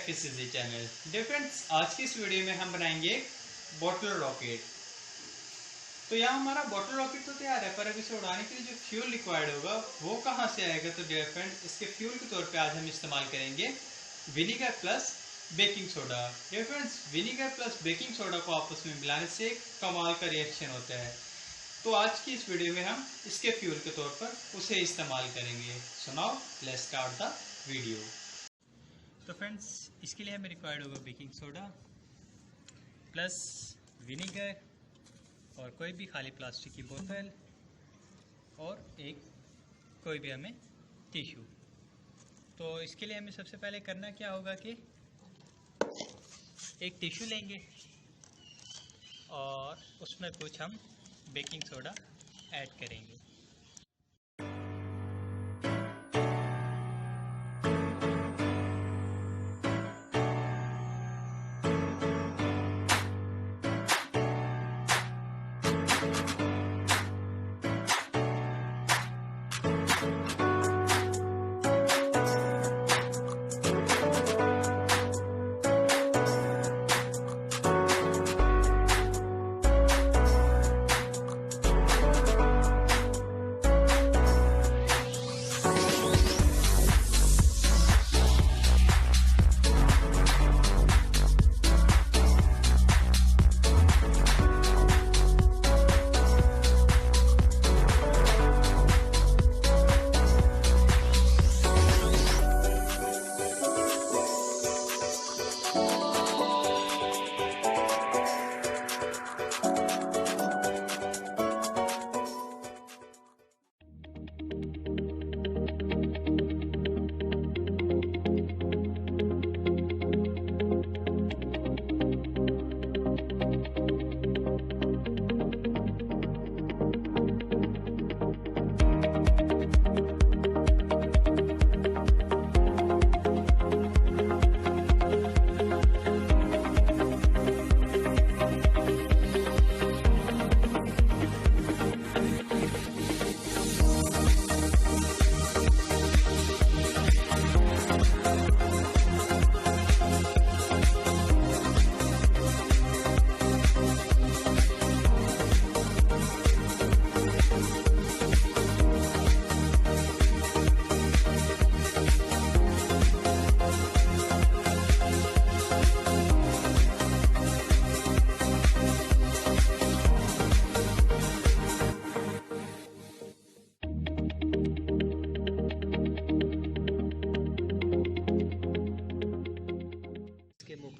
किसी channel. Dear friends, आज की इस वीडियो में हम बनाएंगे बॉटल रॉकेट। तो यहाँ हमारा बॉटल रॉकेट तो तैयार है, पर अब इसे उड़ाने के लिए जो फ्यूल रिक्वायर्ड होगा वो कहाँ से आएगा। तो डियर फ्रेंड्स, इसके फ्यूल के तौर पे आज हम इस्तेमाल करेंगे vinegar plus baking soda. Dear friends, vinegar plus baking soda को आपस में मिलाने से एक कमाल का रिएक्शन होता है। तो आज की इस वीडियो में हम इसके फ्यूल के तौर पर उसे इस्तेमाल करेंगे। So now let's start the video. तो फ्रेंड्स, इसके लिए हमें रिक्वायर्ड होगा बेकिंग सोडा प्लस विनीगर और कोई भी खाली प्लास्टिक की बोतल और एक कोई भी हमें टिश्यू। तो इसके लिए हमें सबसे पहले करना क्या होगा कि एक टिश्यू लेंगे और उसमें कुछ हम बेकिंग सोडा ऐड करेंगे।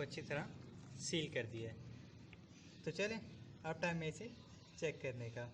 अच्छी तरह सील कर दिया है। तो चलें, अब टाइम है इसे चेक करने का।